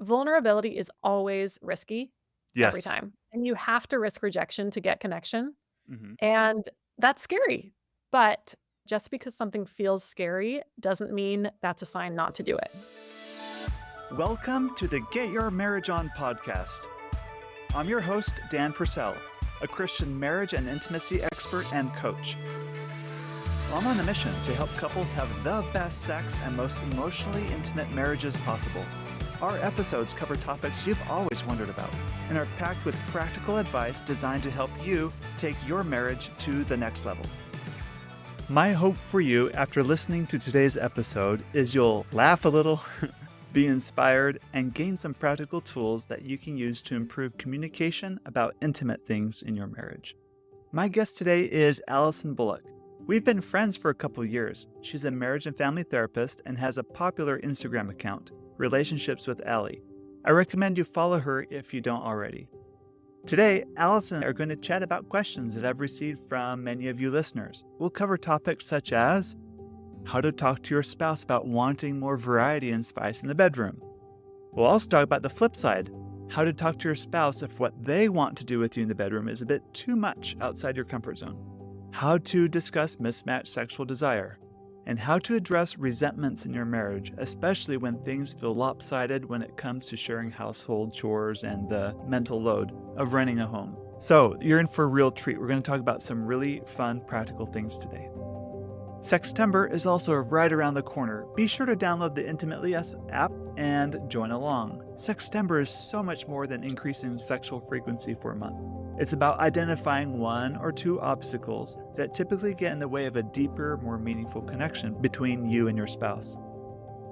vulnerability is always risky every Yes. time. And you have to risk rejection to get connection. hmm And that's scary. But just because something feels scary doesn't mean that's a sign not to do it. Welcome to the Get Your Marriage On podcast. I'm your host, Dan Purcell, a Christian marriage and intimacy expert and coach. I'm on a mission to help couples have the best sex and most emotionally intimate marriages possible. Our episodes cover topics you've always wondered about and are packed with practical advice designed to help you take your marriage to the next level. My hope for you after listening to today's episode is you'll laugh a little, be inspired, and gain some practical tools that you can use to improve communication about intimate things in your marriage. My guest today is Alyson Bullock. We've been friends for a couple of years. She's a marriage and family therapist and has a popular Instagram account, Relationships with Allie. I recommend you follow her if you don't already. Today, Alyson and I are going to chat about questions that I've received from many of you listeners. We'll cover topics such as how to talk to your spouse about wanting more variety and spice in the bedroom. We'll also talk about the flip side, how to talk to your spouse if what they want to do with you in the bedroom is a bit too much outside your comfort zone, how to discuss mismatched sexual desire, and how to address resentments in your marriage, especially when things feel lopsided when it comes to sharing household chores and the mental load of running a home. So you're in for a real treat. We're going to talk about some really fun, practical things today. Sextember is also right around the corner. Be sure to download the Intimately Us app and join along. Sextember is so much more than increasing sexual frequency for a month. It's about identifying one or two obstacles that typically get in the way of a deeper, more meaningful connection between you and your spouse.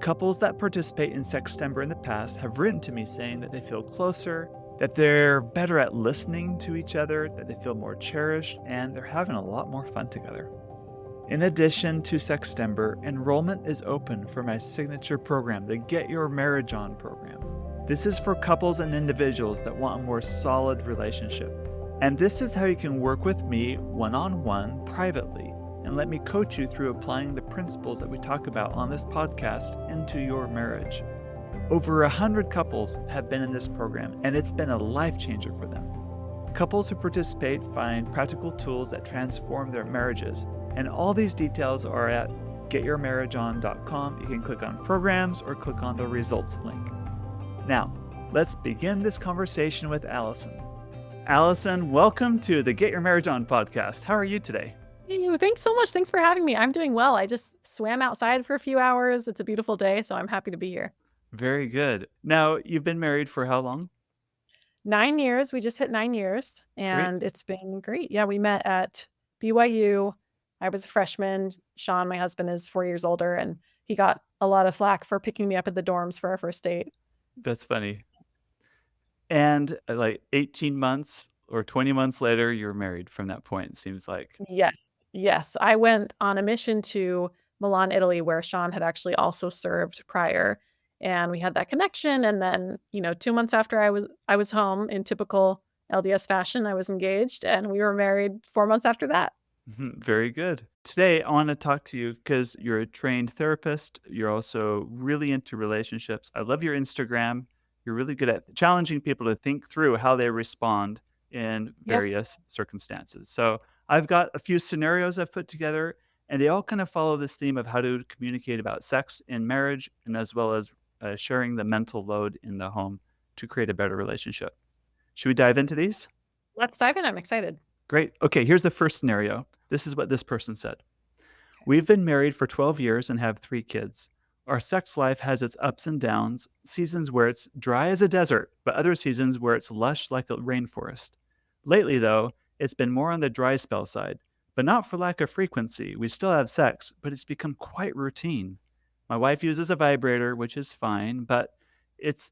Couples that participate in Sextember in the past have written to me saying that they feel closer, that they're better at listening to each other, that they feel more cherished, and they're having a lot more fun together. In addition to Sextember, enrollment is open for my signature program, the Get Your Marriage On program. This is for couples and individuals that want a more solid relationship. And this is how you can work with me one-on-one privately and let me coach you through applying the principles that we talk about on this podcast into your marriage. Over 100 couples have been in this program, and it's been a life changer for them. Couples who participate find practical tools that transform their marriages. And all these details are at getyourmarriageon.com. You can click on programs or click on the results link. Now, let's begin this conversation with Alyson. Alyson, welcome to the Get Your Marriage On podcast. How are you today? Hey, thanks so much. Thanks for having me. I'm doing well. I just swam outside for a few hours. It's a beautiful day, so I'm happy to be here. Very good. Now, you've been married for how long? 9 years. We just hit 9 years, Great. and it's been great. Yeah, we met at BYU. I was a freshman. Sean, my husband, is 4 years older, and he got a lot of flack for picking me up at the dorms for our first date. That's funny. And like 18 months or 20 months later, you're married from that point, it seems like. Yes. Yes. I went on a mission to Milan, Italy, where Sean had actually also served prior. And we had that connection. And then, 2 months after I was home in typical LDS fashion, I was engaged and we were married 4 months after that. Very good. Today, I want to talk to you because you're a trained therapist. You're also really into relationships. I love your Instagram. You're really good at challenging people to think through how they respond in Yep. various circumstances. So, I've got a few scenarios I've put together, and they all kind of follow this theme of how to communicate about sex in marriage and as well as sharing the mental load in the home to create a better relationship. Should we dive into these? Let's dive in. I'm excited. Great. Okay, here's the first scenario. This is what this person said. We've been married for 12 years and have 3 kids. Our sex life has its ups and downs, seasons where it's dry as a desert, but other seasons where it's lush like a rainforest. Lately, though, it's been more on the dry spell side, but not for lack of frequency. We still have sex, but it's become quite routine. My wife uses a vibrator, which is fine, but it's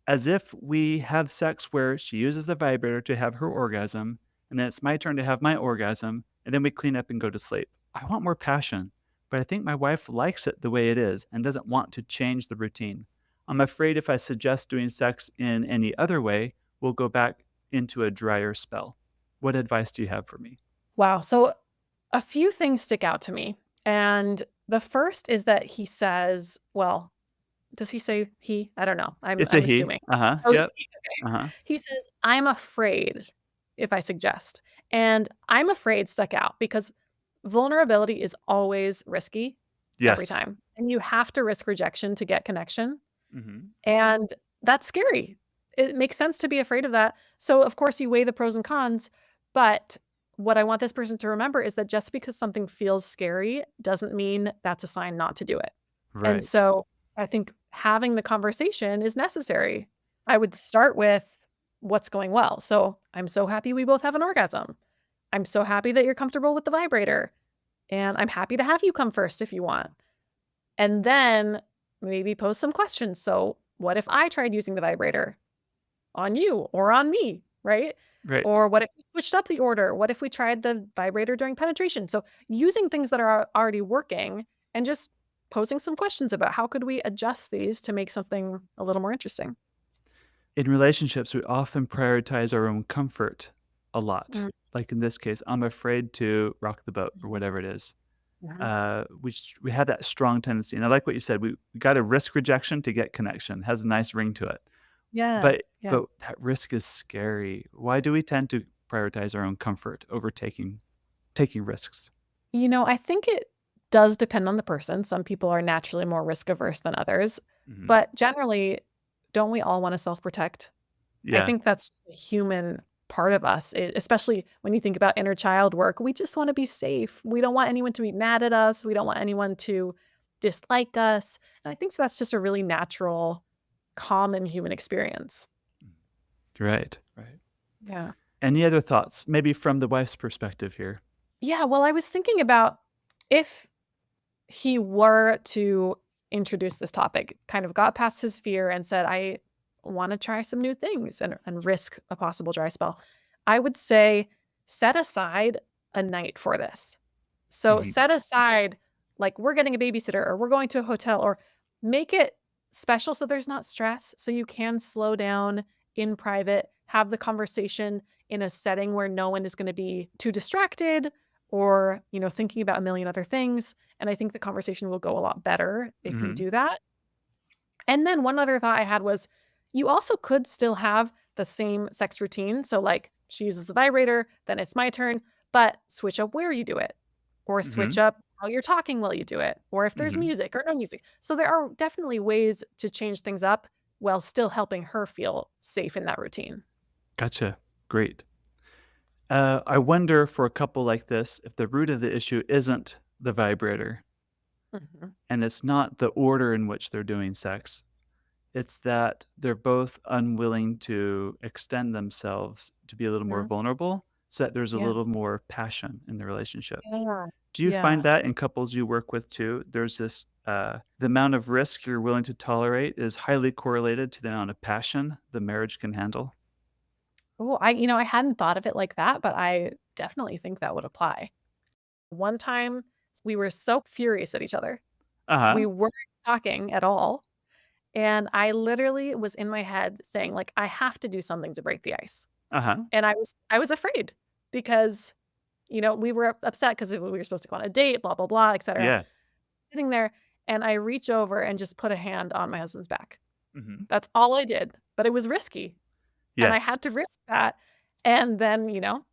as if we have sex where she uses the vibrator to have her orgasm, and then it's my turn to have my orgasm, and then we clean up and go to sleep. I want more passion, but I think my wife likes it the way it is and doesn't want to change the routine. I'm afraid if I suggest doing sex in any other way, we'll go back into a drier spell. What advice do you have for me? Wow. So a few things stick out to me. And the first is that he says, well, does he say he? I don't know. I'm It's a I'm he. assuming. Uh-huh. Oh, Yep. it's he, okay. Uh-huh. He says, "I'm afraid if I suggest." And "I'm afraid" stuck out because vulnerability is always risky every Yes. time, and you have to risk rejection to get connection, Mhm. and that's scary. It makes sense to be afraid of that. So, of course, you weigh the pros and cons, but what I want this person to remember is that just because something feels scary doesn't mean that's a sign not to do it. And Right. so I think having the conversation is necessary. I would start with what's going well. So I'm so happy we both have an orgasm. I'm so happy that you're comfortable with the vibrator. And I'm happy to have you come first if you want. And then maybe pose some questions. So, what if I tried using the vibrator on you or on me, right? Right. Or what if we switched up the order? What if we tried the vibrator during penetration? So, using things that are already working and just posing some questions about how could we adjust these to make something a little more interesting. In relationships, we often prioritize our own comfort a lot. Mm, Like in this case, I'm afraid to rock the boat or mhm, whatever it is. mhm. We have that strong tendency, and I like what you said. We got to risk rejection to get connection. Has a nice ring to it, Yeah, but yeah. that risk is scary. Why do we tend to prioritize our own comfort over taking risks? I think it does depend on the person. Some people are naturally more risk averse than others, Hmm. but generally, don't we all want to self protect? I Yeah. think that's just a human part of us, especially when you think about inner child work. We just want to be safe. We don't want anyone to be mad at us. We don't want anyone to dislike us. And I think that's just a really natural, common human experience. Right. Right. Yeah. Any other thoughts? Maybe from the wife's perspective here. Yeah. Well, I was thinking about if he were to introduce this topic, kind of got past his fear and said, I want to try some new things and risk a possible dry spell, I would say set aside a night for this. So Hmm. set aside, like, we're getting a babysitter or we're going to a hotel, or make it special so there's not stress. So you can slow down in private, have the conversation in a setting where no one is going to be too distracted or, thinking about a million other things. And I think the conversation will go a lot better if you Hmm. do that. And then one other thought I had was you also could still have the same sex routine. So, like, she uses the vibrator, then it's my turn, but switch up where you do it, or switch Hmm. up how you're talking while you do it, or if there's Hmm. music or no music. So, there are definitely ways to change things up while still helping her feel safe in that routine. Gotcha. Great. I wonder for a couple like this if the root of the issue isn't the vibrator Mhm. and it's not the order in which they're doing sex. It's that they're both unwilling to extend themselves to be a little more Mhm. vulnerable so that there's a Yeah. little more passion in the relationship. Yeah. Do you find Yeah. that in couples you work with too? There's this, the amount of risk you're willing to tolerate is highly correlated to the amount of passion the marriage can handle. Oh, I hadn't thought of it like that, but I definitely think that would apply. One time, we were so furious at each other. Uh huh. We weren't talking at all, and I literally was in my head saying, like, "I have to do something to break the ice." Uh huh. And I was afraid because, we were upset because we were supposed to go on a date, blah, blah, blah, etcetera. Yeah. Sitting there, and I reach over and just put a hand on my husband's back. Hmm. That's all I did, but it was risky, and I Yes. had to risk that, and then, you know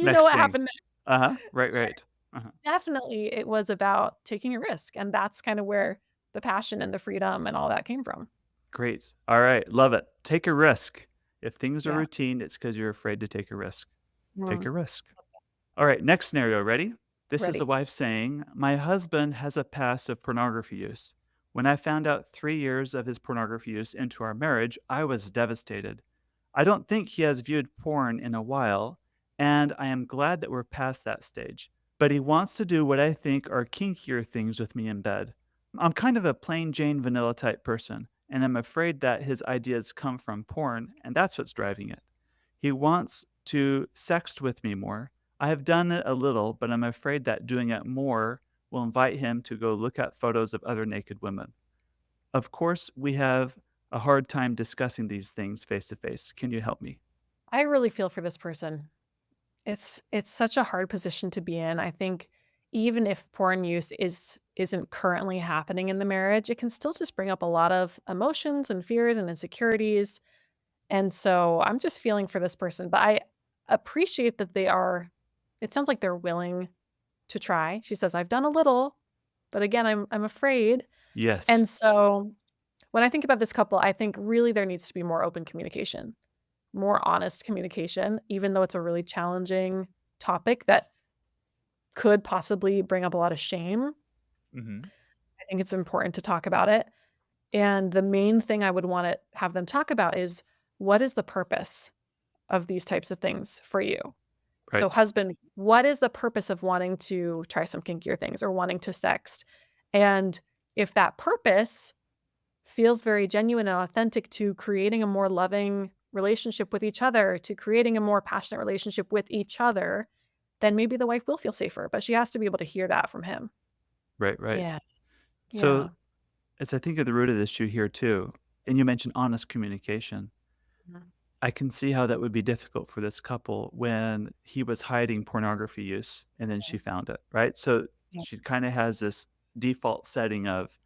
Next what thing. happened. Uh huh. Right. Right. Uh huh. Definitely, it was about taking a risk, and that's kinda where the passion and the freedom and all that came from. Great. All right. Love it. Take a risk. If things are Yeah. routine, it's because you're afraid to take a risk. Take Mm. a risk. All right. Next scenario. Ready? This is the Ready. wife saying, my husband has a past of pornography use. When I found out 3 years of his pornography use into our marriage, I was devastated. I don't think he has viewed porn in a while, and I am glad that we're past that stage. But he wants to do what I think are kinkier things with me in bed. I'm kind of a plain Jane vanilla type person, and I'm afraid that his ideas come from porn, and that's what's driving it. He wants to sext with me more. I have done it a little, but I'm afraid that doing it more will invite him to go look at photos of other naked women. Of course, we have a hard time discussing these things face to face. Can you help me? I really feel for this person. It's such a hard position to be in. I think even if porn use isn't currently happening in the marriage, it can still just bring up a lot of emotions and fears and insecurities. And so I'm just feeling for this person, but I appreciate that it sounds like they're willing to try. She says, "I've done a little, but again, I'm afraid." Yes. And so when I think about this couple, I think really there needs to be more open communication, more honest communication, even though it's a really challenging topic that could possibly bring up a lot of shame. Hmm. I think it's important to talk about it. And the main thing I would wanna have them talk about is, what is the purpose of these types of things for you? So, Right. husband, what is the purpose of wanting to try some kinkier things or wanting to sext? And if that purpose feels very genuine and authentic to creating a more loving relationship with each other, to creating a more passionate relationship with each other, then maybe the wife will feel safer, but she has to be able to hear that from him. Right. Right. Yeah. So Yeah. as I think of the root of the issue here too, and you mentioned honest communication, Mhm. I can see how that would be difficult for this couple when he was hiding pornography use and then she found it, right? So Yeah. she kind of has this default setting of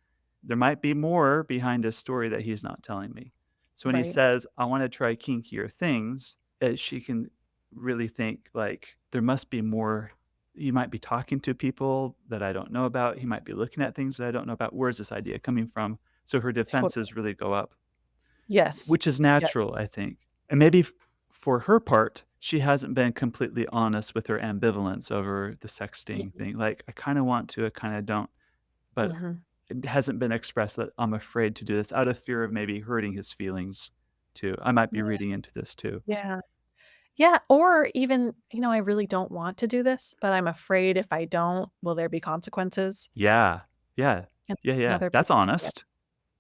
there might be more behind his story that he's not telling me. So when he Right. says, I want to try kinkier things, she can really think like there must be more. He might be talking to people that I don't know about. He might be looking Yeah. at things that I don't know about. Where's this idea coming from? So her Totally. defenses really go up. Yes. Which is Yeah. natural, I think. And maybe for her part, she hasn't been completely honest with her ambivalence over the sexting Mhm. thing. Like, I kinda want to, I kinda don't, but Mhm. it hasn't been expressed that I'm afraid to do this out of fear of maybe hurting his feelings too. I might be Yeah. reading into this too. Yeah. Yeah, or even, "I really don't want to do this, but I'm afraid if I don't, will there be consequences?" Yeah. Yeah. And Yeah, yeah. another That's person yeah. honest.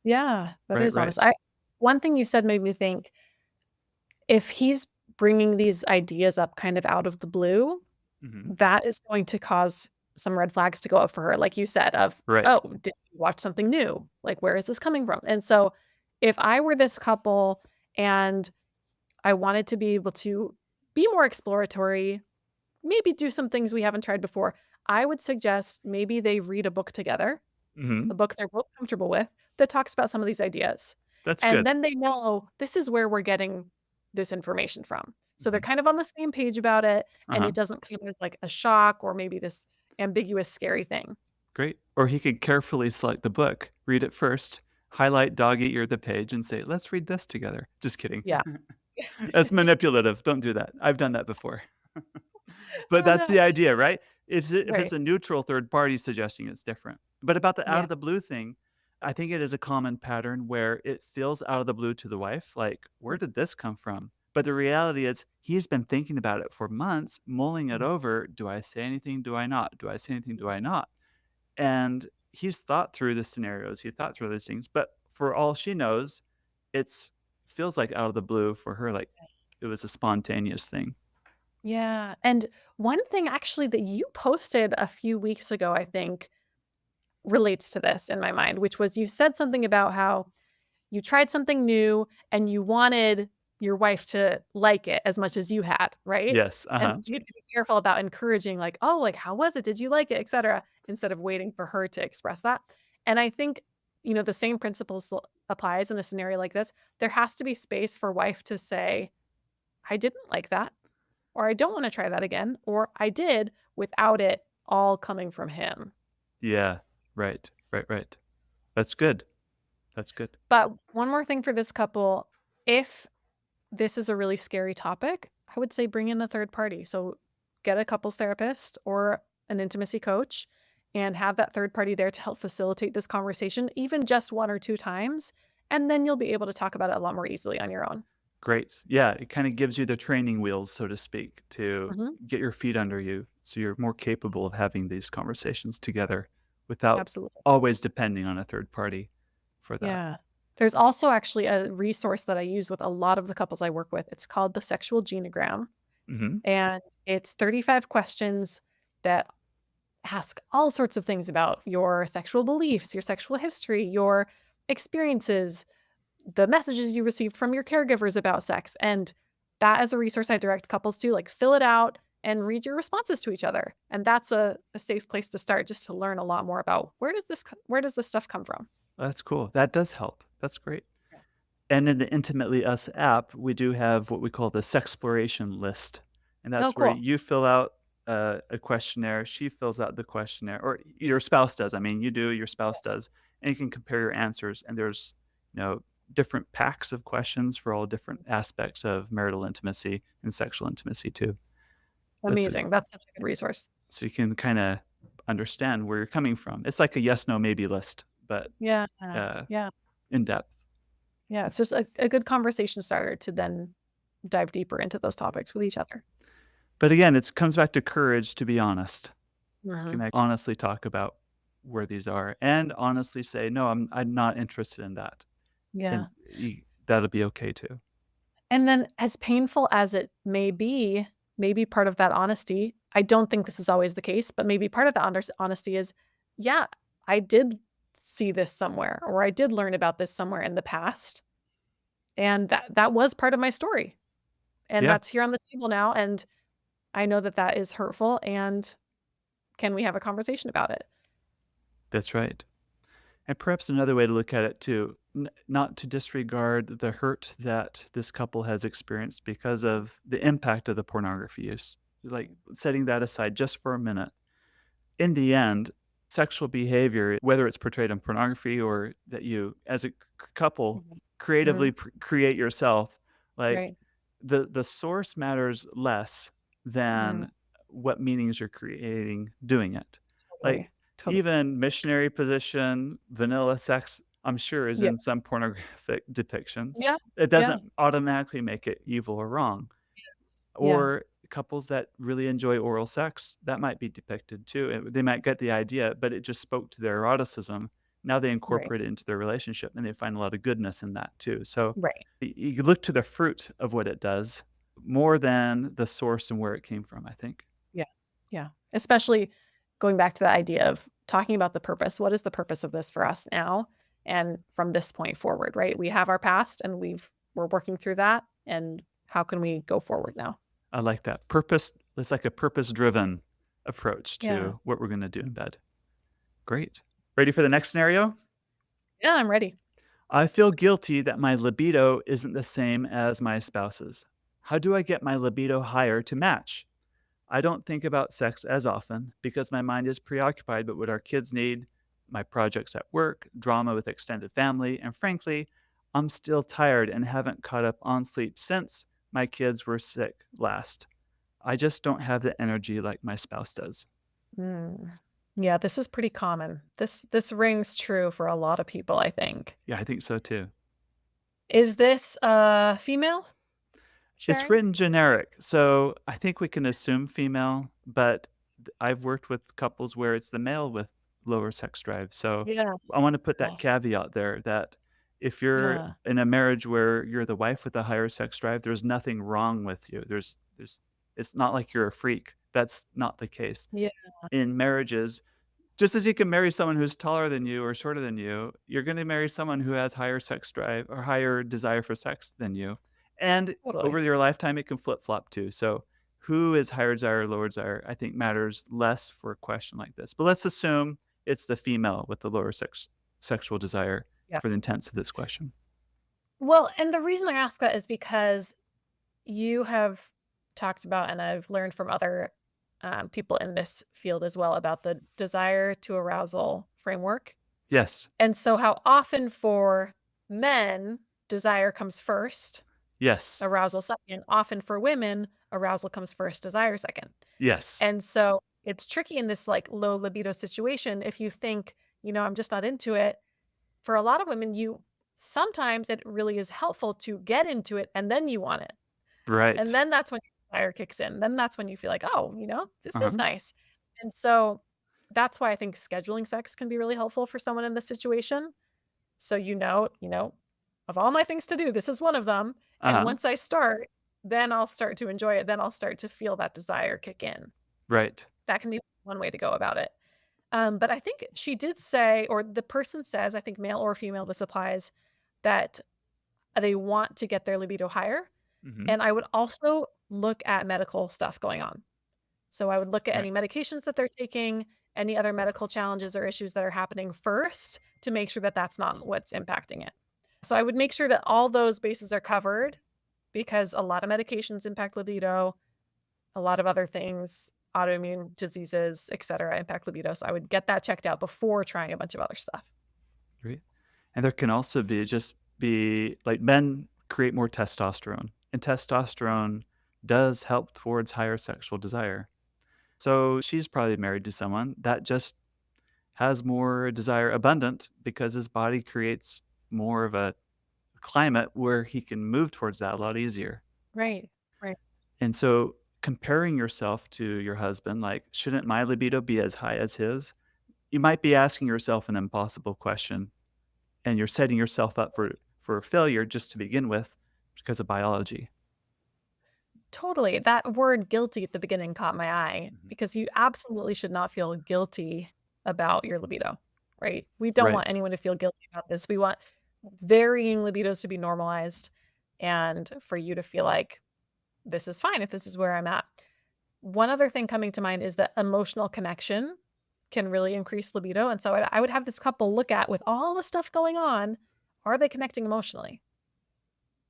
Yeah, that Right, is honest. right. I One thing you said made me think, if he's bringing these ideas up kind of out of the blue, Mhm. that is going to cause some red flags to go up for her, like you said, of, Right. "Oh, did you watch something new? Like, where is this coming from?" And so, if I were this couple and I wanted to be able to be more exploratory, maybe do some things we haven't tried before, I would suggest maybe they read a book together, Mhm. a book they're both comfortable with, that talks about some of these ideas. That's And good. then they know this is where we're getting this information from. So they're Mhm. kind of on the same page about it, and Uh-huh. it doesn't come as like a shock or maybe this ambiguous, scary thing. Great. Or he could carefully select the book, read it first, highlight dog eat ear the page, and say, "Let's read this together." Just kidding. Yeah. That's manipulative. Don't do that. I've done that before. But Oh, that's no. the idea, right? If it's Right. a neutral third party suggesting, it's different. But about the out Yeah. of the blue thing, I think it is a common pattern where it feels out of the blue to the wife, like, "Where did this come from?" But the reality is he's been thinking about it for months, mulling it Mhm. over. Do I say anything? Do I not? Do I say anything? Do I not? And he's thought through the scenarios, he thought through these things, but for all she knows, it's feels like out of the blue for her, like it was a spontaneous thing. Yeah, and one thing actually that you posted a few weeks ago, I think, relates to this in my mind, which was you said something about how you tried something new and you wanted your wife to like it as much as you had, right? Yes, And uh-huh. so you have to be careful about encouraging like, "Oh, like, how was it? Did you like it?" Etcetera, instead of waiting for her to express that. And I think, the same principle still applies in a scenario like this. There has to be space for wife to say, "I didn't like that," or "I don't wanna try that again," or "I did," without it all coming from him. Yeah, right, right, right. That's good, that's good. But one more thing for this couple, if this is a really scary topic, I would say bring in a third party. So get a couples therapist or an intimacy coach and have that third party there to help facilitate this conversation, even just 1 or 2 times, and then you'll be able to talk about it a lot more easily on your own. Great. Yeah, it kinda gives you the training wheels, so to speak, to Mhm. get your feet under you, so you're more capable of having these conversations together without Absolutely. always depending on a third party for that. Yeah. There's also actually a resource that I use with a lot of the couples I work with. It's called the Sexual Genogram, Mhm. and it's 35 questions that ask all sorts of things about your sexual beliefs, your sexual history, your experiences, the messages you received from your caregivers about sex. And that is a resource I direct couples to. Like, fill it out and read your responses to each other. And that's a safe place to start just to learn a lot more about where does this stuff come from? That's cool. That does help. That's great. And in the Intimately Us app, we do have what we call the sexploration list, and Oh, that's where cool. you fill out a questionnaire, she fills out the questionnaire, or your spouse does. I mean, you do, your spouse does, and you can compare your answers. And there's, you know, different packs of questions for all different aspects of marital intimacy and sexual intimacy too. That's a, Amazing. That's such a good resource. so you can kind of understand where you're coming from. It's like a yes, no, maybe list, but Yeah. uh, Yeah. in depth. Yeah. It's just a good conversation starter to then dive deeper into those topics with each other. But again, it comes back to courage to be honest. Mhm. Can I honestly talk about where these are and honestly say, no, I'm not interested in that, and Yeah. that'll be okay too. And then as painful as it may be, maybe part of that honesty, I don't think this is always the case, but maybe part of the honesty is, yeah, I did see this somewhere, or I did learn about this somewhere in the past, and that was part of my story, and Yeah, that's here on the table now, and I know that that is hurtful, and can we have a conversation about it? that's right. And perhaps another way to look at it too, not to disregard the hurt that this couple has experienced because of the impact of the pornography use. Like setting that aside just for a minute. In the end, sexual behavior, whether it's portrayed in pornography or that you, as a couple, Mhm. creatively Mhm. create yourself, like Right. the source matters less Mhm. than what meanings you're creating doing it. Like Totally. Totally. even missionary position, vanilla sex, I'm sure is Yeah. in some pornographic depictions. Yeah. It Yeah. doesn't automatically make it evil or wrong. Yeah. Or couples that really enjoy oral sex, that might be depicted too. They might get the idea, but it just spoke to their eroticism. Now they Right. incorporate it into their relationship, and they find a lot of goodness in that too. So Right. you look to the fruit of what it does more than the source and where it came from, I think. Yeah. Yeah. Especially going back to the idea of talking about the purpose. What is the purpose of this for us now and from this point forward, right? We have our past and we're working through that, and how can we go forward now? I like that. Purpose, it's like a purpose driven approach Yeah. to what we're going to do in bed. Great. Ready for the next scenario? Yeah, I'm ready. I feel guilty that my libido isn't the same as my spouse's. How do I get my libido higher to match? I don't think about sex as often because my mind is preoccupied with what our kids need, my projects at work, drama with extended family, and frankly, I'm still tired and haven't caught up on sleep since my kids were sick last. I just don't have the energy like my spouse does. Mm. Yeah, this is pretty common. This rings true for a lot of people, I think. Yeah, I think so too. Is this female It's sharing? written generic, so I think we can assume female, but I've worked with couples where it's the male with lower sex drive. So Yeah. I want to put that Oh, caveat there that if you're yeah. in a marriage where you're the wife with a higher sex drive, there's nothing wrong with you. There's it's not like you're a freak. That's not the case. Yeah, In marriages, just as you can marry someone who's taller than you or shorter than you, you're going to marry someone who has higher sex drive or higher desire for sex than you. And totally. over your lifetime, it can flip flop too. So, who is higher desire or lower desire, I think matters less for a question like this. But let's assume it's the female with the lower sexual desire Yeah. for the intents of this question. Well, and the reason I ask that is because you have talked about, and I've learned from other people in this field as well, about the desire to arousal framework. Yes. And so, how often for men, desire comes first, Yes. arousal second. Often for women, arousal comes first, desire second. Yes. And so, it's tricky in this like low libido situation if you think, I'm just not into it. For a lot of women, you sometimes it really is helpful to get into it and then you want it. And Right. then that's when your desire kicks in. Then that's when you feel like, "Oh, this is Uh-huh. nice." And so, that's why I think scheduling sex can be really helpful for someone in this situation. So of all my things to do, this is one of them, and Uh-huh. once I start, then I'll start to enjoy it, then I'll start to feel that desire kick in. Right. That can be one way to go about it. But I think she did say, or the person says, I think male or female, this applies, that they want to get their libido higher. Hmm. And I would also look at medical stuff going on. So I would look at Right. any medications that they're taking, any other medical challenges or issues that are happening first to make sure that that's not what's impacting it. So I would make sure that all those bases are covered because a lot of medications impact libido, a lot of other things, autoimmune diseases, et cetera, impact libido. So I would get that checked out before trying a bunch of other stuff. Right. And there can also be like men create more testosterone, and testosterone does help towards higher sexual desire. So she's probably married to someone that just has more desire abundant because his body creates more of a climate where he can move towards that a lot easier. Right. Right. And so comparing yourself to your husband, like, shouldn't my libido be as high as his? You might be asking yourself an impossible question, and you're setting yourself up for failure just to begin with because of biology. Totally. That word guilty at the beginning caught my eye Mhm. because you absolutely should not feel guilty about your libido, right? We don't want Right. anyone to feel guilty about this. We want varying libidos to be normalized and for you to feel like this is fine if this is where I'm at. One other thing coming to mind is that emotional connection can really increase libido. And so I would have this couple look at with all the stuff going on, are they connecting emotionally?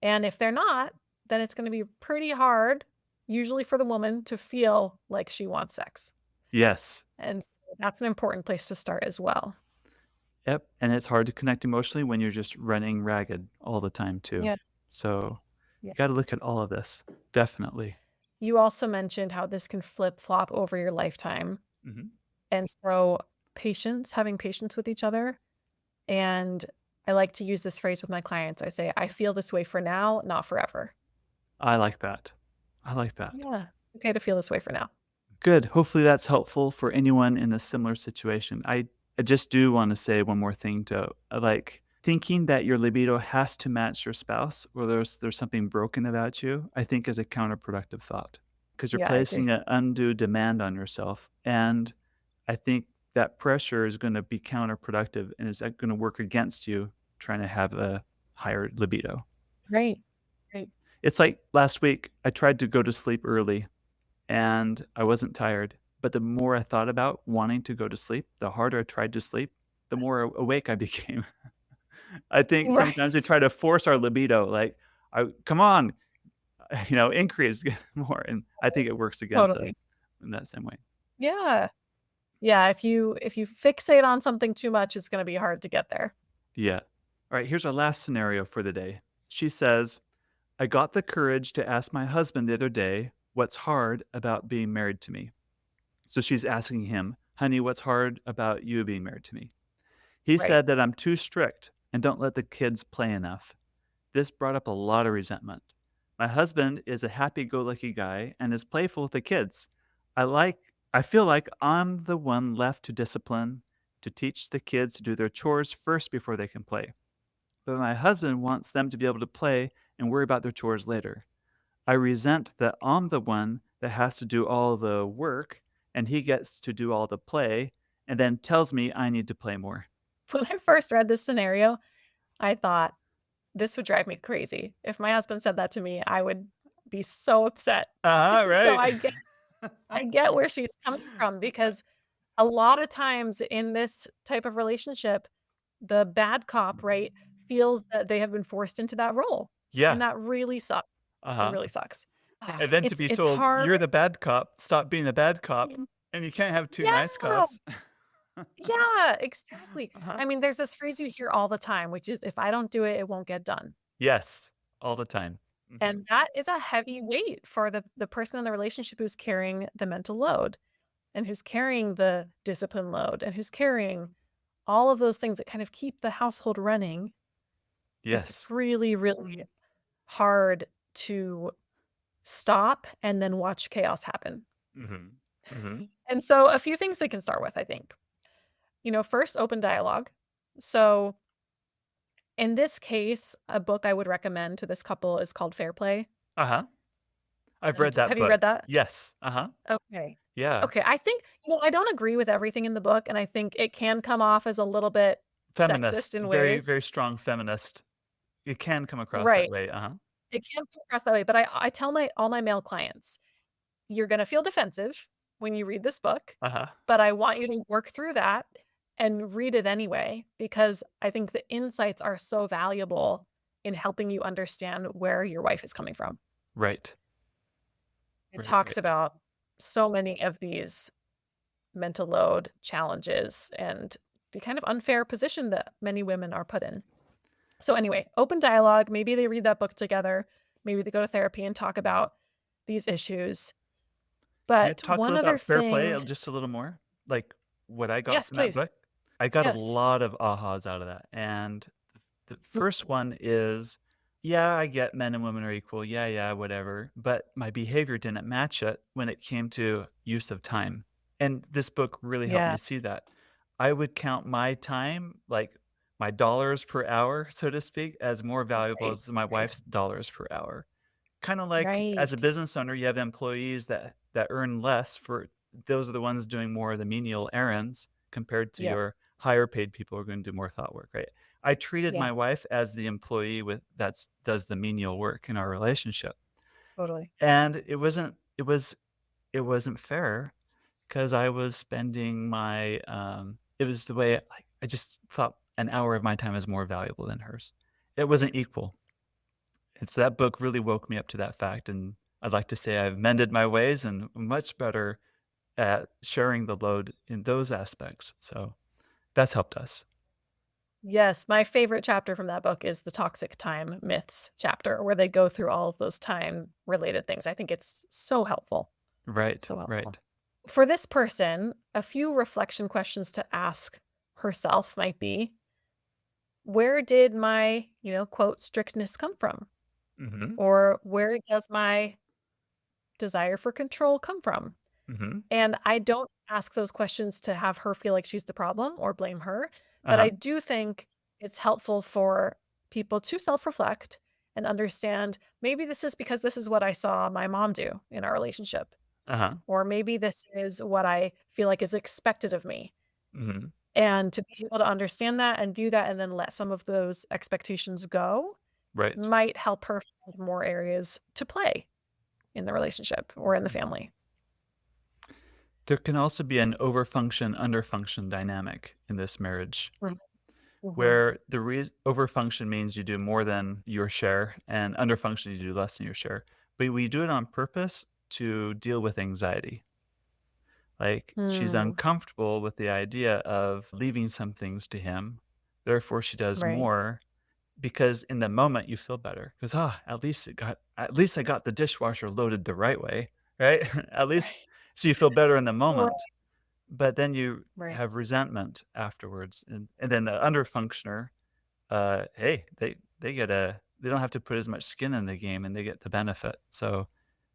And if they're not, then it's gonna be pretty hard, usually for the woman, to feel like she wants sex. Yes. And so that's an important place to start as well. Yep, and it's hard to connect emotionally when you're just running ragged all the time too. Yeah, So, yeah. you gotta look at all of this, definitely. You also mentioned how this can flip-flop over your lifetime, Mhm. and so patience, having patience with each other, and I like to use this phrase with my clients. I say, "I feel this way for now, not forever." I like that. I like that. Yeah, okay to feel this way for now. Good. Hopefully that's helpful for anyone in a similar situation. I just do wanna say one more thing to like, thinking that your libido has to match your spouse or there's something broken about you, I think is a counterproductive thought because 'cause you're Yeah, I agree. placing an undue demand on yourself, and I think that pressure is gonna be counterproductive, and it's, gonna work against you trying to have a higher libido. Right, right. It's like last week, I tried to go to sleep early and I wasn't tired. But the more I thought about wanting to go to sleep, the harder I tried to sleep, the more awake I became. I think sometimes we Right. try to force our libido, like, come on, increase more. And I think it works against us Totally. in that same way. Yeah. Yeah, if you fixate on something too much, it's gonna be hard to get there. Yeah. All right. Here's our last scenario for the day. She says, I got the courage to ask my husband the other day what's hard about being married to me. So she's asking him, honey, what's hard about you being married to me? He Right. said that I'm too strict and don't let the kids play enough. This brought up a lot of resentment. My husband is a happy go lucky guy and is playful with the kids. I feel like I'm the one left to discipline, to teach the kids to do their chores first before they can play. But my husband wants them to be able to play and worry about their chores later. I resent that I'm the one that has to do all the work and he gets to do all the play and then tells me I need to play more. When I first read this scenario, I thought, "This would drive me crazy." If my husband said that to me, I would be so upset. Uh-huh, So right. I get where she's coming from because a lot of times in this type of relationship, the bad cop, right, feels that they have been forced into that role, and Yeah, that really sucks. It uh-huh. really sucks. And then to be It's told, hard. "You're the bad cop, stop being the bad cop, and you can't have 2 nice Yeah, cops." yeah, exactly. Uh-huh. I mean, there's this phrase you hear all the time, which is, "If I don't do it, it won't get done." Yes, all the time. Mhm. And that is a heavy weight for the person in the relationship who's carrying the mental load, and who's carrying the discipline load, and who's carrying all of those things that kind of keep the household running. It's Yes. really, really hard to stop and then watch chaos happen. Mhm. Mhm. And so a few things they can start with, I think. First, open dialogue. So in this case, a book I would recommend to this couple is called Fair Play. Uh-huh. I've And read that have you book. read that? Yes. Uh-huh. Okay. Yeah. Okay, I think I don't agree with everything in the book, and I think it can come off as a little bit sexist Feminist, in very, ways. very strong feminist. It can come across that Right. way, uh-huh. It can come across that way, but I tell my all my male clients, "You're gonna feel defensive. when you read this book, Uh-huh. but I want you to work through that and read it anyway because I think the insights are so valuable in helping you understand where your wife is coming from. Right. It Right, talks right. about so many of these mental load challenges and the kind of unfair position that many women are put in. So, anyway, open dialogue. Maybe they read that book together. Maybe they go to therapy and talk about these issues. Can I But talk a one little other about fair play thing, just a little more? Like what I got yes, from that please. book? I got a Yes. lot of ahas out of that. And the first Mhm. one is, yeah, I get men and women are equal. Yeah, yeah, whatever. But my behavior didn't match it when it came to use of time. And this book really helped Yeah. me see that. I would count my time, like my dollars per hour, so to speak, as more valuable Right. as my Right. wife's dollars per hour. Kinda like as a Right. business owner, you have employees that earn less for those are the ones doing more of the menial errands compared to Yep. your higher paid people who are gonna do more thought work, right? I treated Yeah. my wife as the employee with that's does the menial work in our relationship, Totally. and it wasn't fair because I was spending my, it was the way I just thought an hour of my time is more valuable than hers. It wasn't equal. And so that book really woke me up to that fact, and I'd like to say I've mended my ways and much better at sharing the load in those aspects. So that's helped us. Yes, my favorite chapter from that book is the toxic time myths chapter, where they go through all of those time related things. I think it's so helpful. Right, So helpful. right. For this person, a few reflection questions to ask herself might be, where did my, quote, strictness come from? Mhm, Or where does my desire for control come from? mhm. And I don't ask those questions to have her feel like she's the problem or blame her, but Uh-huh, I do think it's helpful for people to self-reflect and understand maybe this is because this is what I saw my mom do in our relationship, uh-huh. or maybe this is what I feel like is expected of me. Mhm. And to be able to understand that and do that and then let some of those expectations go Right. might help her find more areas to play in the relationship or in the Mhm. family. There can also be an overfunction, underfunction dynamic in this marriage Mhm, mhm. where the overfunction means you do more than your share and underfunction you do less than your share. But we do it on purpose to deal with anxiety. Like, she's Hmm, uncomfortable with the idea of leaving some things to him, therefore she does right. more because in the moment you feel better because at least I got the dishwasher loaded the right way, right? At least so you feel better in the Right, moment, but then you right. have resentment afterwards, and then the under functioner, hey, they don't have to put as much skin in the game and they get the benefit, so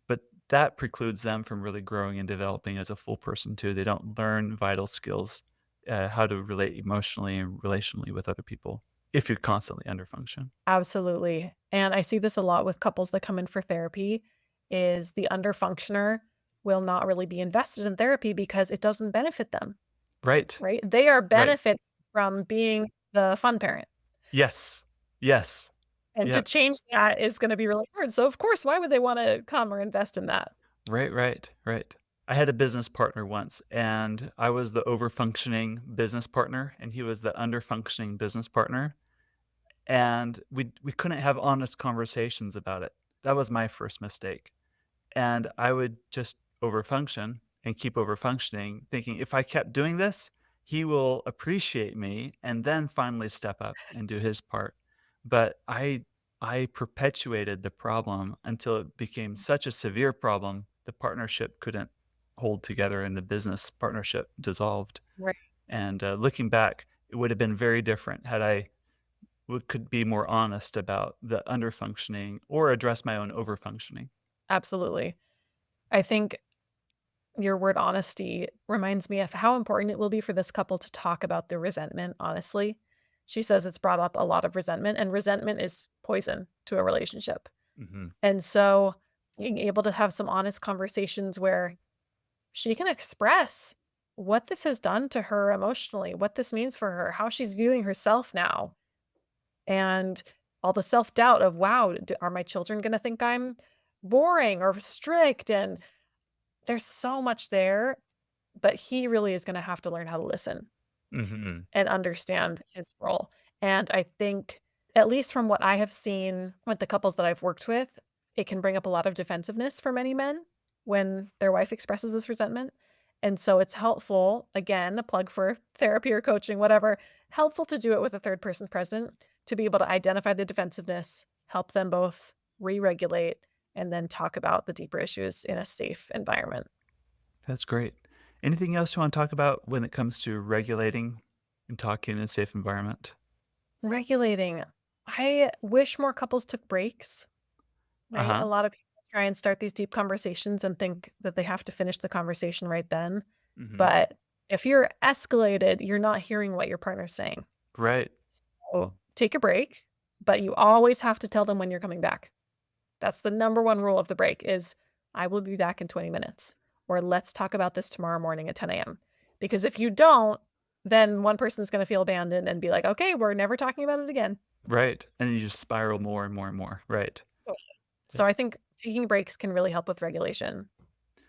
but that precludes them from really growing and developing as a full person too. They don't learn vital skills, how to relate emotionally and relationally with other people if you're constantly under function. Absolutely, and I see this a lot with couples that come in for therapy, is the under-functioner will not really be invested in therapy because it doesn't benefit them, Right, right? They are right. benefiting from being the fun parent, Yes, yes, and to yep. change that is gonna be really hard, so of course, why would they wanna come or invest in that? Right, right, right. I had a business partner once, and I was the over-functioning business partner, and he was the under-functioning business partner, and we couldn't have honest conversations about it. That was my first mistake. And I would just overfunction and keep overfunctioning, thinking if I kept doing this, he will appreciate me and then finally step up and do his part. But I perpetuated the problem until it became such a severe problem, the partnership couldn't hold together and the business partnership dissolved. Right, And looking back, it would have been very different had could be more honest about the underfunctioning or address my own overfunctioning. absolutely. I think your word honesty reminds me of how important it will be for this couple to talk about the resentment honestly. She says it's brought up a lot of resentment, and resentment is poison to a relationship. Hmm. And so being able to have some honest conversations where she can express what this has done to her emotionally, what this means for her, how she's viewing herself now, and all the self doubt of, wow, are my children going to think I'm boring or strict? And there's so much there, but he really is gonna have to learn how to listen Hmm. and understand his role. And I think, at least from what I have seen with the couples that I've worked with, it can bring up a lot of defensiveness for many men when their wife expresses this resentment. And so it's helpful, again, a plug for therapy or coaching, whatever, helpful to do it with a third person present to be able to identify the defensiveness, help them both re regulate, and then talk about the deeper issues in a safe environment. That's great. Anything else you want to talk about when it comes to regulating and talking in a safe environment? Regulating. I wish more couples took breaks. Uh Right? A huh. lot of people try and start these deep conversations and think that they have to finish the conversation right then. Hmm. But if you're escalated, you're not hearing what your partner's saying. Right. So take a break, but you always have to tell them when you're coming back. That's the number one rule of the break is I will be back in 20 minutes or let's talk about this tomorrow morning at 10 a.m. Because if you don't, then one person's going to feel abandoned and be like, okay, we're never talking about it again. Right. And then you just spiral more and more and more. Right. So I think taking breaks can really help with regulation.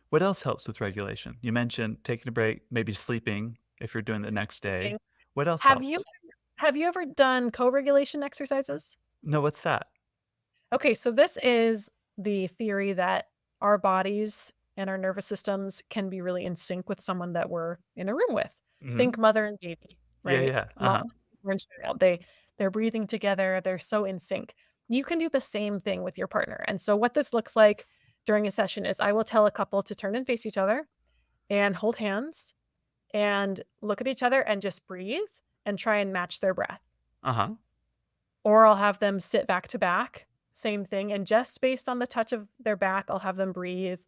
What else helps with regulation? You mentioned taking a break, maybe sleeping if you're doing it the next day. What else Have you helps? have you ever done co-regulation exercises? No, what's that? Okay, so this is the theory that our bodies and our nervous systems can be really in sync with someone that we're in a room with. Hmm. Think mother and baby, Yeah, right? yeah. Mom Uh-huh. and child, they're breathing together, they're so in sync. You can do the same thing with your partner. And so what this looks like during a session is I will tell a couple to turn and face each other and hold hands and look at each other and just breathe and try and match their breath. Uh-huh. Or I'll have them sit back to back, same thing, and just based on the touch of their back, I'll have them breathe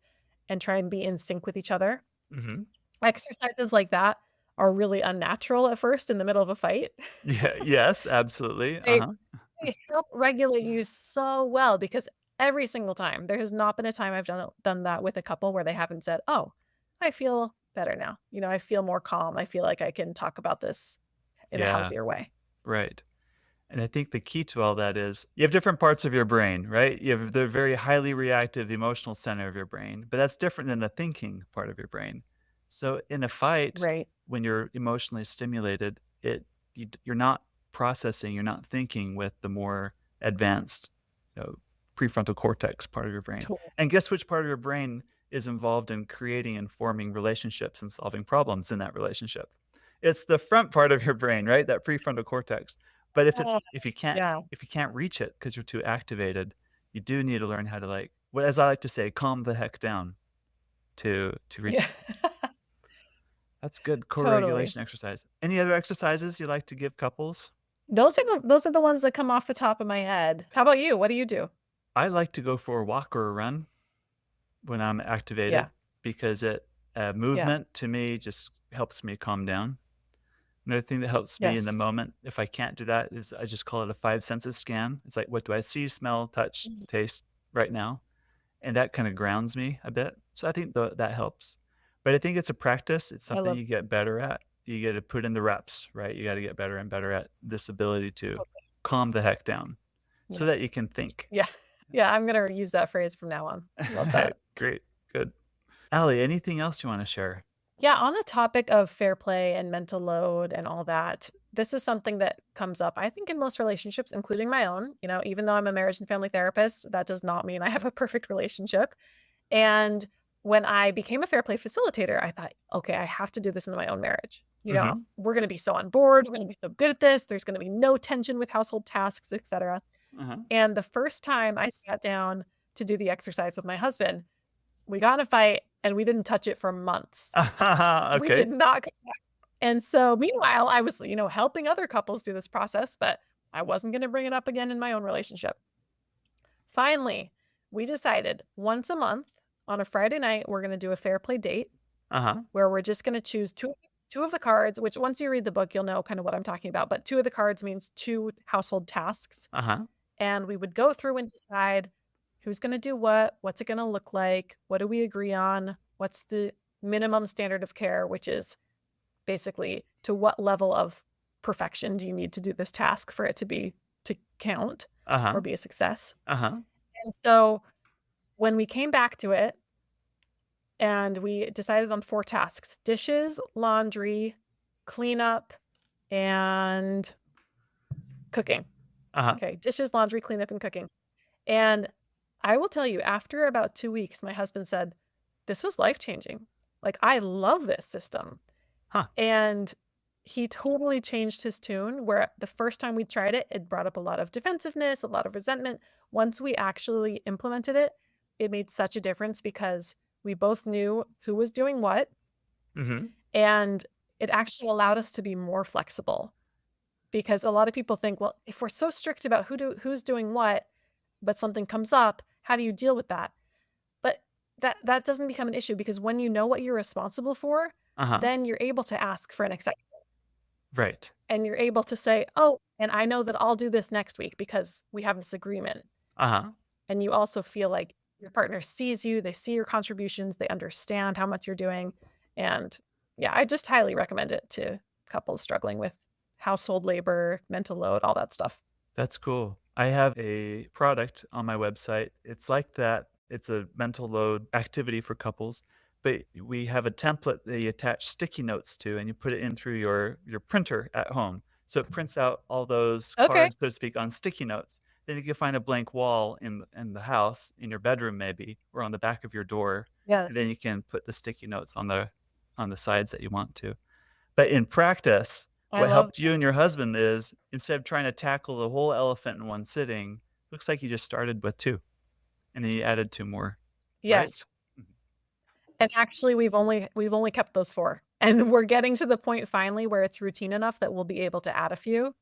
and try and be in sync with each other. Hmm. Exercises like that are really unnatural at first in the middle of a fight. Yeah, yes, absolutely. They Uh-huh. they help regulate you so well because every single time, there has not been a time I've done that with a couple where they haven't said, "Oh, I feel better now." I feel more calm. I feel like I can talk about this in a Yeah, healthier way. right. And I think the key to all that is you have different parts of your brain, right? You have the very highly reactive emotional center of your brain, but that's different than the thinking part of your brain. So in a fight, Right. when you're emotionally stimulated, you're not processing, you're not thinking with the more advanced, you know, prefrontal cortex part of your brain. Total. And guess which part of your brain is involved in creating and forming relationships and solving problems in that relationship? It's the front part of your brain, right? That prefrontal cortex. But Oh, yeah. if you can't reach it because you're too activated, you do need to learn how to what as I like to say, calm the heck down to reach Yeah. it. That's good Totally. co-regulation exercise. Any other exercises you like to give couples? Those are the ones that come off the top of my head. How about you? What do you do? I like to go for a walk or a run when I'm Yeah. activated because it Yeah. movement to me just helps me calm down. Another thing that helps me in the Yes. moment, if I can't do that, is I just call it a five senses scan. It's like, what do I see, smell, touch, Mhm. taste right now? And that kind of grounds me a bit. So I think that helps. But I think it's a practice. It's I something love you get better at. You got to put in the reps, right? You got to get better and better at this ability to totally. calm the heck down so Yeah. that you can think. Yeah. Yeah, I'm gonna use that phrase from now on. Love that. Great. Good. Allie, anything else you want to share? Yeah, on the topic of fair play and mental load and all that, this is something that comes up, I think, in most relationships, including my own. Even though I'm a marriage and family therapist, that does not mean I have a perfect relationship. And when I became a fair play facilitator, I thought, okay, I have to do this in my own marriage. Hmm. We're going to be so on board. We're going to be so good at this. There's going to be no tension with household tasks, etc. Uh-huh. And the first time I sat down to do the exercise with my husband, we got in a fight and we didn't touch it for months. We Okay. did not. And so meanwhile, I was, helping other couples do this process, but I wasn't going to bring it up again in my own relationship. Finally, we decided once a month on a Friday night, we're going to do a fair play date Uh-huh. where we're just going to choose two of the cards, which once you read the book, you'll know kind of what I'm talking about. But two of the cards means two household tasks. Uh-huh. And we would go through and decide who's going to do what, what's it going to look like, what do we agree on, what's the minimum standard of care, which is basically to what level of perfection do you need to do this task for it to count Uh-huh. or be a success. Uh-huh. And so when we came back to it, and we decided on 4 tasks: dishes, laundry, cleanup, and cooking. Uh-huh. Okay, dishes, laundry, cleanup, and cooking. And I will tell you, after about 2 weeks, my husband said, "This was life-changing. Like, I love this system." Huh. And he totally changed his tune, where the first time we tried it, it brought up a lot of defensiveness, a lot of resentment. Once we actually implemented it, it made such a difference because we both knew who was doing what, Mhm. and it actually allowed us to be more flexible. Because a lot of people think, well, if we're so strict about who's doing what, but something comes up, how do you deal with that? But that doesn't become an issue because when you know what you're responsible for, Uh-huh. then you're able to ask for an exception, Right. and you're able to say, "Oh, and I know that I'll do this next week because we have this agreement." Uh-huh. And you also feel like your partner sees you, they see your contributions, they understand how much you're doing, and yeah, I just highly recommend it to couples struggling with household labor, mental load, all that stuff. That's cool. I have a product on my website. It's like that. It's a mental load activity for couples, but we have a template that you attach sticky notes to, and you put it in through your printer at home. So it prints out all those Okay. cards, so to speak, on sticky notes. Then you can find a blank wall in the house, in your bedroom maybe, or on the back of your door, and then Yes. you can put the sticky notes on the sides that you want to. But in practice, I what love helped you and your husband is instead of trying to tackle the whole elephant in one sitting, looks like you just started with 2, and then you added 2 more, right? yes. Mhm. And actually, we've only kept those 4, and we're getting to the point finally where it's routine enough that we'll be able to add a few,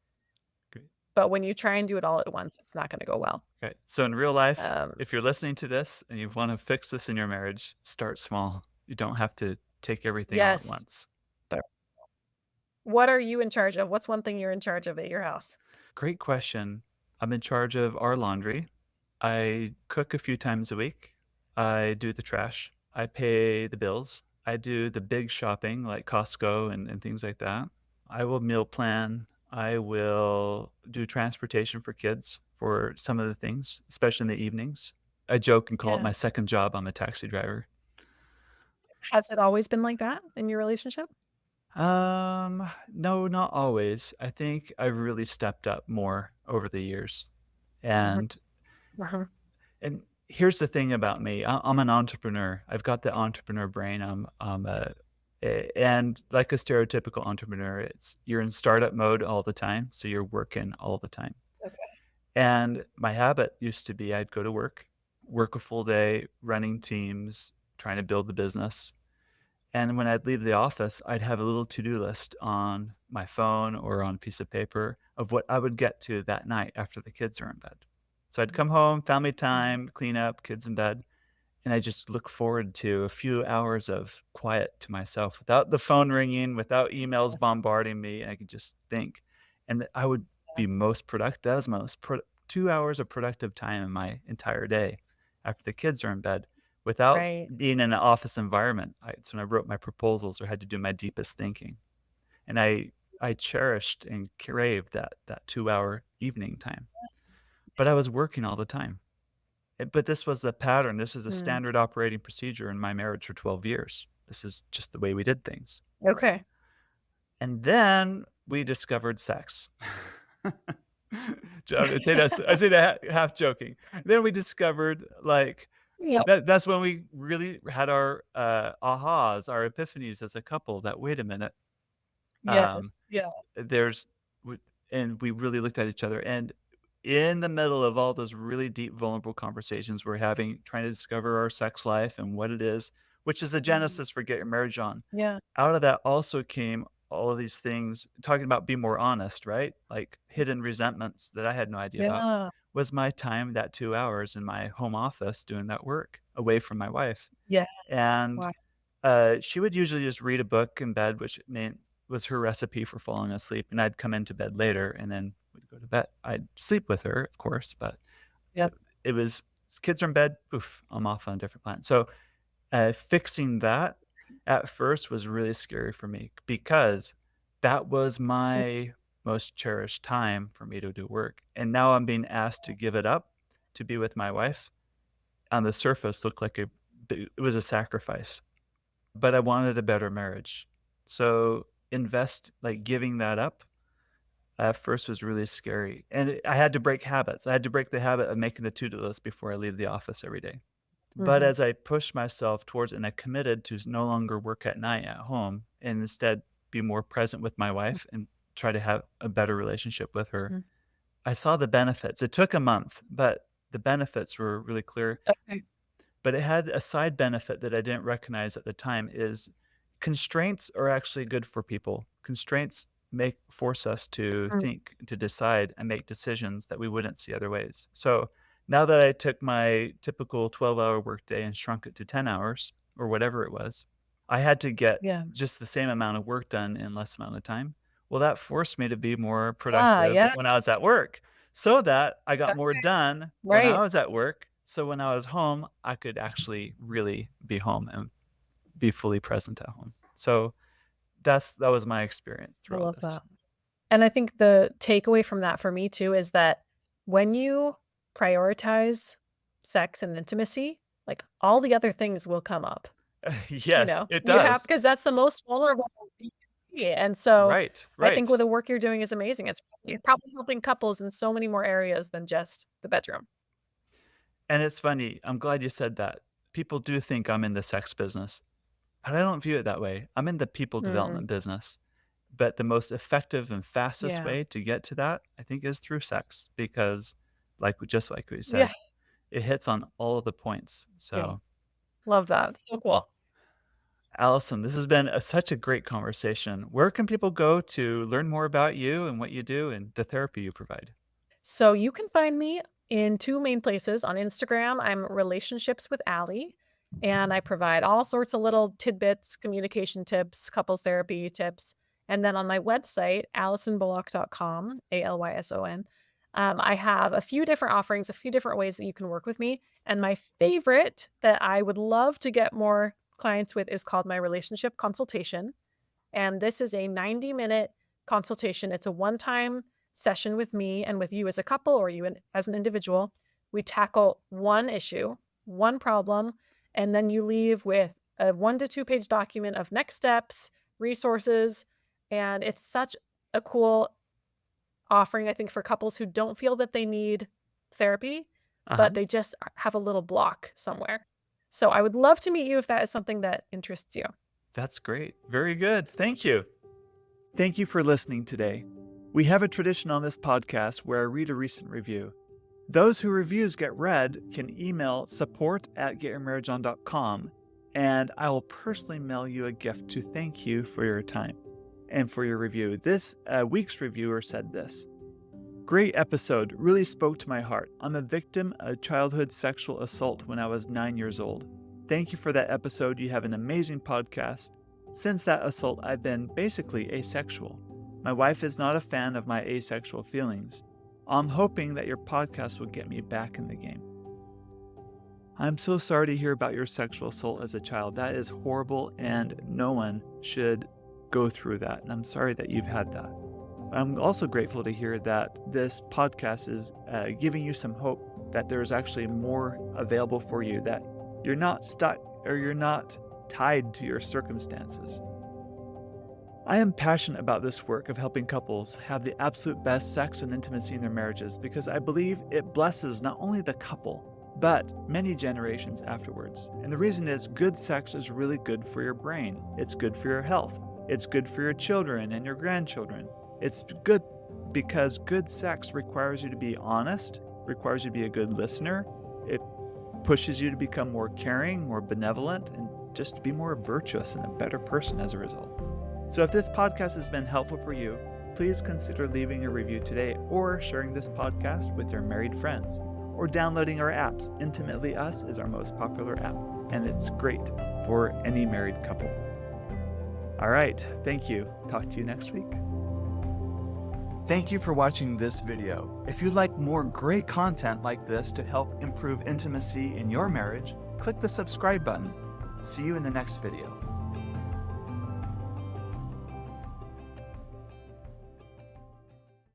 Great. but when you try and do it all at once, it's not gonna go well. Okay. So in real life, Um, if you're listening to this and you wanna fix this in your marriage, start small. You don't have to take everything all at yes. once. So, what are you in charge of? What's one thing you're in charge of at your house? Great question. I'm in charge of our laundry. I cook a few times a week. I do the trash. I pay the bills. I do the big shopping like Costco and things like that. I will meal plan. I will do transportation for kids for some of the things, especially in the evenings. I joke and call it Yeah. my second job. I'm a taxi driver. Has it always been like that in your relationship? No, not always. I think I've really stepped up more over the years. Mhm, And mhm. And here's the thing about me. I'm an entrepreneur. I've got the entrepreneur brain. And like a stereotypical entrepreneur, it's you're in startup mode all the time, so you're working all the time. Okay. And my habit used to be I'd go to work, work a full day, running teams, trying to build the business. And when I'd leave the office, I'd have a little to-do list on my phone or on a piece of paper of what I would get to that night after the kids are in bed. So I'd come home, family Mhm. time, clean up, kids in bed, and I just look forward to a few hours of quiet to myself without the phone ringing, without emails Yes. bombarding me. I could just think. And I would Yeah. be most productive, that was most 2 hours of productive time in my entire day after the kids are in bed without Right. being in an office environment. It's when I wrote my proposals or had to do my deepest thinking. And I cherished and craved that 2-hour evening time. But I was working all the time. But this was the pattern, this is a Mm. standard operating procedure in my marriage for 12 years. This is just the way we did things. Okay. And then we discovered sex. I say that half joking. Then we discovered, like, Yep. that's when we really had our, ahas, our epiphanies as a couple that, "Wait a minute, um, Yes. Yeah. there's" w and we really looked at each other, and in the middle of all those really deep, vulnerable conversations we're having, trying to discover our sex life and what it is, which is the Mhm. genesis for Get Your Marriage On. Yeah. Out of that also came all of these things talking about being more honest, right? Like hidden resentments that I had no idea about Yeah. was my time, that 2 hours in my home office doing that work away from my wife. Yeah. And, Wow. she would usually just read a book in bed, which meant was her recipe for falling asleep, and I'd come into bed later, and then we'd go to bed. I'd sleep with her, of course, but Yep. it was kids are in bed, poof, I'm off on a different planet. So fixing that at first was really scary for me because that was Mm. my most cherished time for me to do work, and now I'm being asked to give it up to be with my wife. On the surface, look like a it was a sacrifice, but I wanted a better marriage. So giving that up at first was really scary. And I had to break habits. I had to break the habit of making the to-do list before I leave the office every day. But Mhm. as I pushed myself towards and I committed to no longer work at night at home and instead be more present with my wife and try to have a better relationship with her, Mhm. I saw the benefits. It took a month, but the benefits were really clear. Okay. But it had a side benefit that I didn't recognize at the time is constraints are actually good for people. Constraints force us to Mm. think, to decide, and make decisions that we wouldn't see other ways. So now that I took my typical 12-hour workday and shrunk it to 10 hours or whatever it was, I had to get Yeah. just the same amount of work done in less amount of time. Well, that forced me to be more Ah, productive yeah. when I was at work so that I got more Okay. done when I Right. was at work. So when I was home, I could actually really be home and be fully present at home. So that was my experience I through all love this. that. And I think the takeaway from that for me too is that when you prioritize sex and intimacy, like, all the other things will come up, Yes, it You have does. because that's the most vulnerable you can be, and so Right, I think right. with the work you're doing is amazing. You're probably helping couples in so many more areas than just the bedroom. And it's funny, I'm glad you said that. People do think I'm in the sex business, but I don't view it that way. I'm in the people Mm, development business. But the most effective and fastest yeah. way to get to that, I think, is through sex because just like we Yeah, said, it hits on all of the points. yeah. So, Love that. So cool. Allison, this has been such a great conversation. Where can people go to learn more about you and what you do and the therapy you provide? So you can find me in 2 main places. On Instagram, I'm Relationships with Allie, and I provide all sorts of little tidbits, communication tips, couples therapy tips. And then on my website, AlysonBullock.com, ALYSON, I have a few different offerings, a few different ways that you can work with me. And my favorite that I would love to get more clients with is called my relationship consultation. And this is a 90-minute consultation. It's a one-time session with me and with you as a couple or as an individual. We tackle one issue, one problem, and then you leave with a 1 to 2 page document of next steps, resources, and it's such a cool offering, I think, for couples who don't feel that they need therapy, Uh-huh. but they just have a little block somewhere. So I would love to meet you if that is something that interests you. That's great. Very good. Thank you. Thank you for listening today. We have a tradition on this podcast where I read a recent review. Those whose reviews get read can email support@getyourmarriageon.com, and I will personally mail you a gift to thank you for your time and for your review. This week's reviewer said this: "Great episode, really spoke to my heart. I'm a victim of childhood sexual assault when I was 9 years old. Thank you for that episode. You have an amazing podcast. Since that assault, I've been basically asexual. My wife is not a fan of my asexual feelings. I'm hoping that your podcast will get me back in the game." I'm so sorry to hear about your sexual assault as a child. That is horrible, and no one should go through that. And I'm sorry that you've had that. I'm also grateful to hear that this podcast is giving you some hope that there's actually more available for you, that you're not stuck or you're not tied to your circumstances. I am passionate about this work of helping couples have the absolute best sex and intimacy in their marriages because I believe it blesses not only the couple, but many generations afterwards. And the reason is good sex is really good for your brain. It's good for your health. It's good for your children and your grandchildren. It's good because good sex requires you to be honest, requires you to be a good listener. It pushes you to become more caring, more benevolent, and just to be more virtuous and a better person as a result. So if this podcast has been helpful for you, please consider leaving a review today or sharing this podcast with your married friends or downloading our apps. Intimately Us is our most popular app, and it's great for any married couple. All right, thank you. Talk to you next week. Thank you for watching this video. If you'd like more great content like this to help improve intimacy in your marriage, click the subscribe button. See you in the next video.